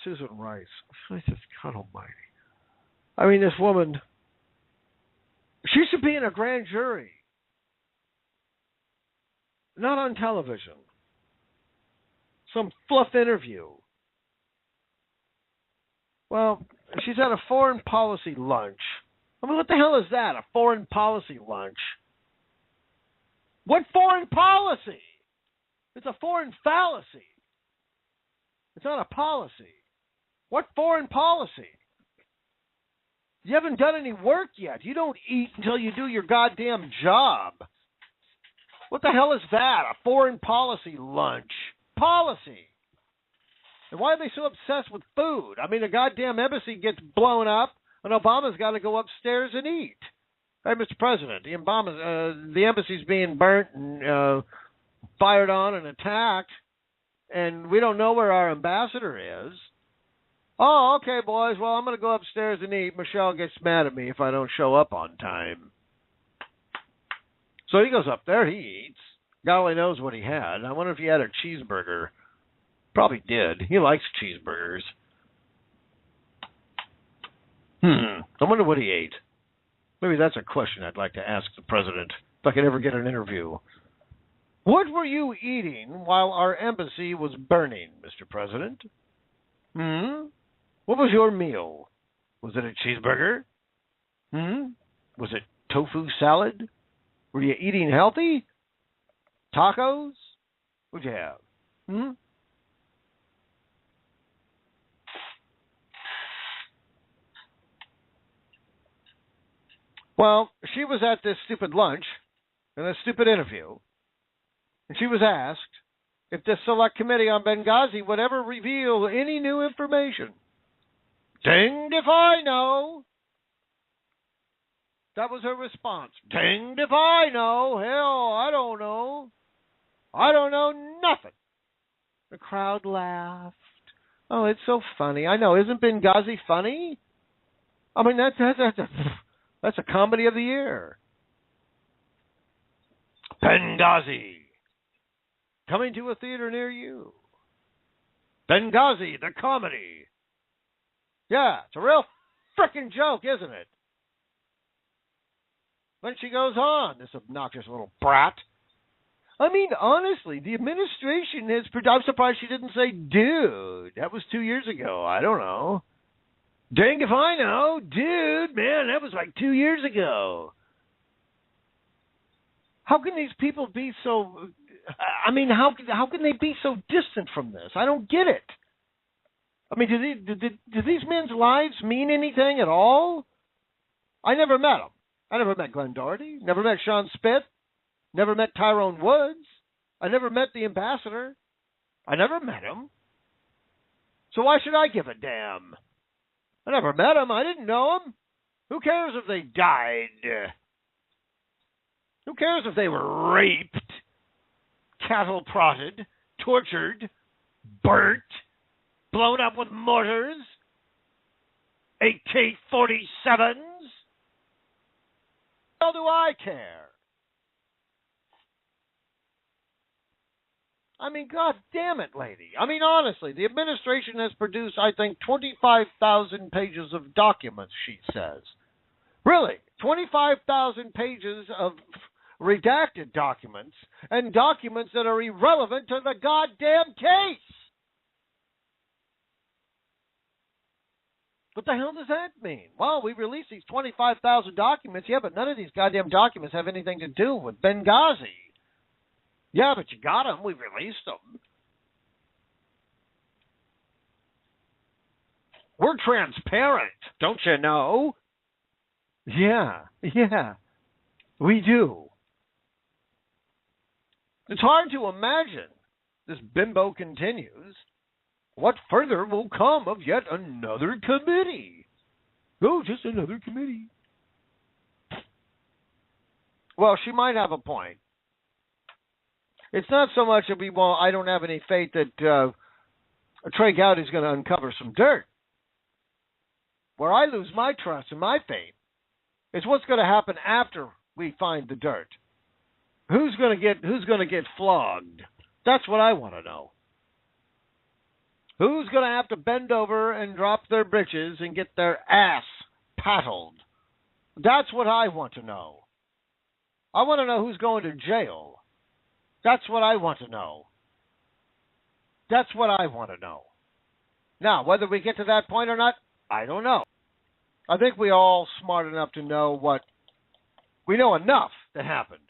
Susan Rice. I just, God almighty. I mean, this woman, she should be in a grand jury, not on television. Some fluff interview. Well, she's at a foreign policy lunch. I mean, what the hell is that, a foreign policy lunch? What foreign policy? It's a foreign fallacy. It's not a policy. What foreign policy? You haven't done any work yet. You don't eat until you do your goddamn job. What the hell is that? A foreign policy lunch. Policy. And why are they so obsessed with food? I mean, the goddamn embassy gets blown up, and Obama's got to go upstairs and eat. Hey, Mr. President, the embassy's being burnt and fired on and attacked, and we don't know where our ambassador is. Oh, okay, boys. Well, I'm going to go upstairs and eat. Michelle gets mad at me if I don't show up on time. So he goes up there. He eats. God only knows what he had. I wonder if he had a cheeseburger. Probably did. He likes cheeseburgers. I wonder what he ate. Maybe that's a question I'd like to ask the president if I could ever get an interview. What were you eating while our embassy was burning, Mr. President? What was your meal? Was it a cheeseburger? Was it tofu salad? Were you eating healthy? Tacos? What'd you have? Well, she was at this stupid lunch and a stupid interview, and she was asked if the Select Committee on Benghazi would ever reveal any new information. Dinged if I know. That was her response. Dinged if I know. Hell, I don't know. I don't know nothing. The crowd laughed. Oh, it's so funny. I know. Isn't Benghazi funny? I mean, that's a comedy of the year. Benghazi. Coming to a theater near you. Benghazi, the comedy. Yeah, it's a real frickin' joke, isn't it? Then she goes on, this obnoxious little brat. I mean, honestly, the administration has... I'm surprised she didn't say dude. That was 2 years ago. I don't know. Dang if I know. Dude, man, that was like 2 years ago. How can these people be so... I mean, how can they be so distant from this? I don't get it. I mean, do these men's lives mean anything at all? I never met them. I never met Glenn Doherty. Never met Sean Spitt. Never met Tyrone Woods. I never met the ambassador. I never met him. So why should I give a damn? I never met him. I didn't know him. Who cares if they died? Who cares if they were raped, cattle prodded, tortured, burnt, blown up with mortars, AK-47s? How do I care? I mean, God damn it, lady. I mean, honestly, the administration has produced, I think, 25,000 pages of documents, she says. Really, 25,000 pages of redacted documents and documents that are irrelevant to the goddamn case. What the hell does that mean? Well, we released these 25,000 documents. Yeah, but none of these goddamn documents have anything to do with Benghazi. Yeah, but you got them. We released them. We're transparent, don't you know? Yeah, we do. It's hard to imagine, this bimbo continues, what further will come of yet another committee. Oh, just another committee. Well, she might have a point. It's not so much that I don't have any faith that Trey Gowdy's going to uncover some dirt. Where I lose my trust and my faith is what's going to happen after we find the dirt. Who's going to get flogged? That's what I want to know. Who's going to have to bend over and drop their britches and get their ass paddled? That's what I want to know. I want to know who's going to jail. That's what I want to know. That's what I want to know. Now, whether we get to that point or not, I don't know. I think we're all smart enough to know what we know enough that happened.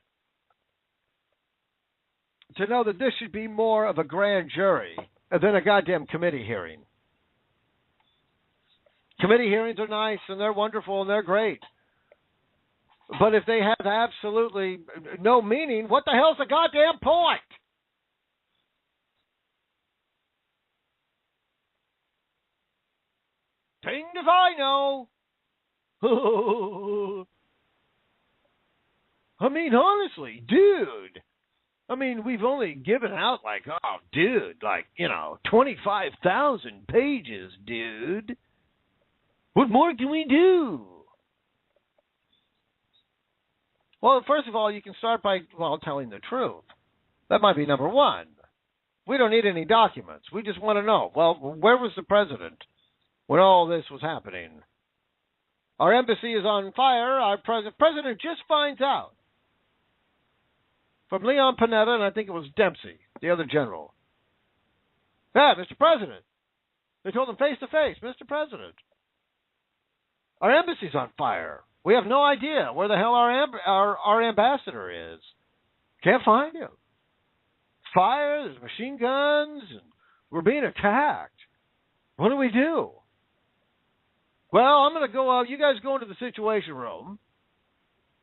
To know that this should be more of a grand jury than a goddamn committee hearing. Committee hearings are nice and they're wonderful and they're great. But if they have absolutely no meaning, what the hell's the goddamn point? Dinged if I know. I mean, honestly, dude. I mean, we've only given out 25,000 pages, dude. What more can we do? Well, first of all, you can start by, telling the truth. That might be number one. We don't need any documents. We just want to know, where was the president when all this was happening? Our embassy is on fire. Our president just finds out. From Leon Panetta, and I think it was Dempsey, the other general. Yeah, Mr. President. They told him face to face, Mr. President. Our embassy's on fire. We have no idea where the hell our ambassador is. Can't find him. Fire, there's machine guns, and we're being attacked. What do we do? Well, I'm going to go out. You guys go into the situation room.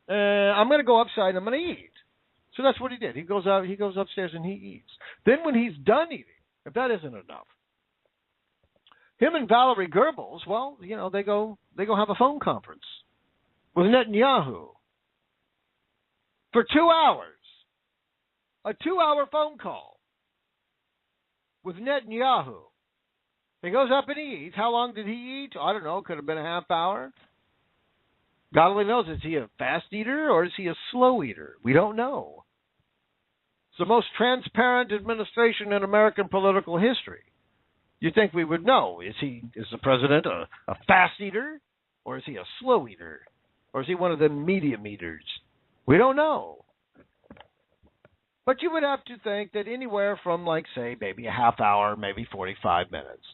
I'm going to go upside and I'm going to eat. So that's what he did. He goes upstairs and he eats. Then when he's done eating, if that isn't enough, him and Valerie Goebbels, they go have a phone conference with Netanyahu for 2 hours. A 2-hour phone call with Netanyahu. He goes up and he eats. How long did he eat? I don't know. Could have been a half hour. God only knows. Is he a fast eater or is he a slow eater? We don't know. It's the most transparent administration in American political history. You'd think we would know. Is the president a fast eater or is he a slow eater? Or is he one of the medium eaters? We don't know. But you would have to think that anywhere from, maybe a half hour, maybe 45 minutes,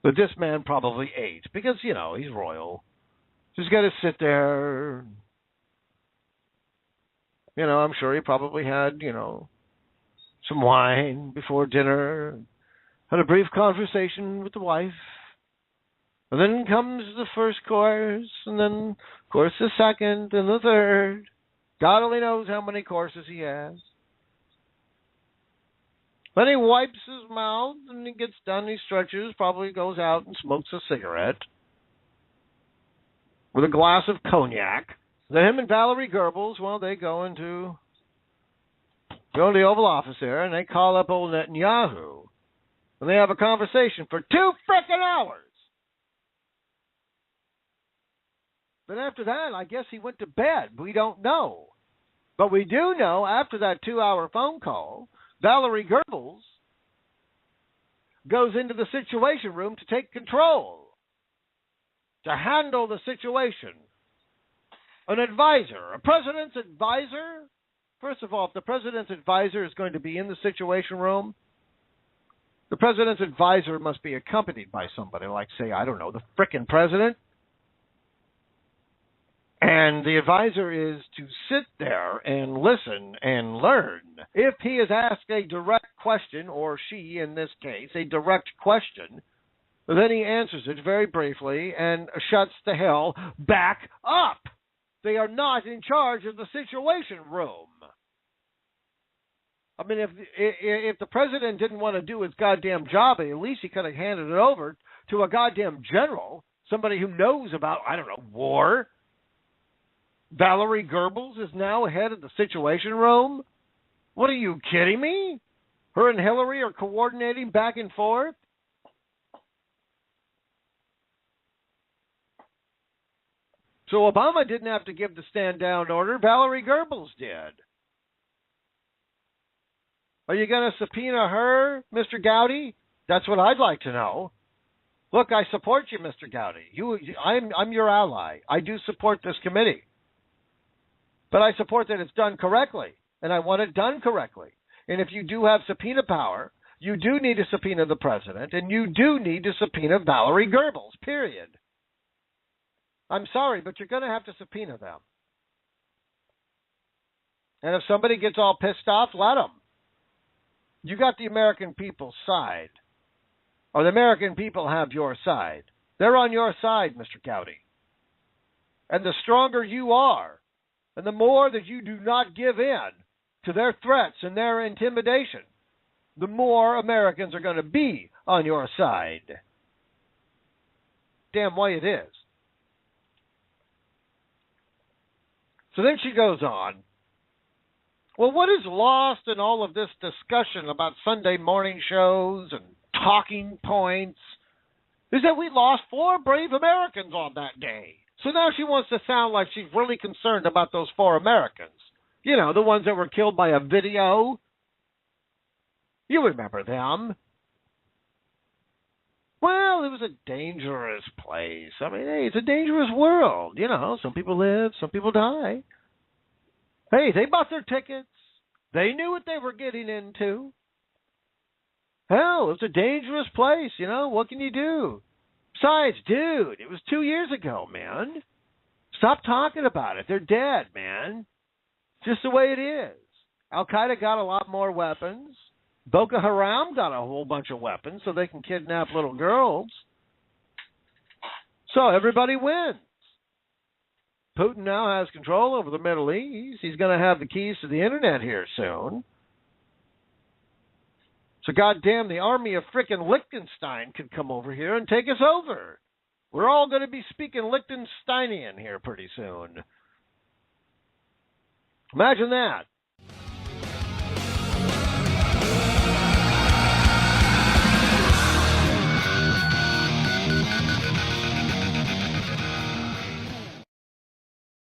that this man probably ate. Because, he's royal. Just got to sit there. I'm sure he probably had, some wine before dinner. Had a brief conversation with the wife. And then comes the first course. And then, of course, the second and the third. God only knows how many courses he has. Then he wipes his mouth and he gets done. He stretches, probably goes out and smokes a cigarette with a glass of cognac. Then him and Valerie Goebbels, they go into the Oval Office there and they call up old Netanyahu. And they have a conversation for 2 frickin' hours. But after that, I guess he went to bed. We don't know. But we do know after that 2-hour phone call, Valerie Goebbels goes into the Situation Room to take control, to handle the situation. An advisor, a president's advisor. First of all, if the president's advisor is going to be in the Situation Room, the president's advisor must be accompanied by somebody like, say, I don't know, the frickin' president. And the advisor is to sit there and listen and learn. If he is asked a direct question, or she, in this case, a direct question, then he answers it very briefly and shuts the hell back up. They are not in charge of the Situation Room. I mean, if the president didn't want to do his goddamn job, at least he could have handed it over to a goddamn general, somebody who knows about, I don't know, war. Valerie Goebbels is now head of the Situation Room? What are you kidding me? Her and Hillary are coordinating back and forth? So Obama didn't have to give the stand down order. Valerie Goebbels did. Are you going to subpoena her, Mr. Gowdy? That's what I'd like to know. Look, I support you, Mr. Gowdy. I'm your ally. I do support this committee. But I support that it's done correctly, and I want it done correctly. And if you do have subpoena power, you do need to subpoena the president, and you do need to subpoena Valerie Goebbels, period. I'm sorry, but you're going to have to subpoena them. And if somebody gets all pissed off, let them. You got the American people's side. Or the American people have your side. They're on your side, Mr. Gowdy. And the stronger you are, and the more that you do not give in to their threats and their intimidation, the more Americans are going to be on your side. Damn way it is. So then she goes on. Well, what is lost in all of this discussion about Sunday morning shows and talking points is that we lost 4 brave Americans on that day. So now she wants to sound like she's really concerned about those 4 Americans. You know, the ones that were killed by a video. You remember them. Well, it was a dangerous place. I mean, hey, it's a dangerous world. You know, some people live, some people die. Hey, they bought their tickets. They knew what they were getting into. Hell, it's a dangerous place, you know. What can you do? Besides, dude, it was 2 years ago, man. Stop talking about it. They're dead, man. Just the way it is. Al-Qaeda got a lot more weapons. Boko Haram got a whole bunch of weapons so they can kidnap little girls. So everybody wins. Putin now has control over the Middle East. He's going to have the keys to the internet here soon. So goddamn, the army of frickin' Liechtenstein could come over here and take us over. We're all going to be speaking Liechtensteinian here pretty soon. Imagine that.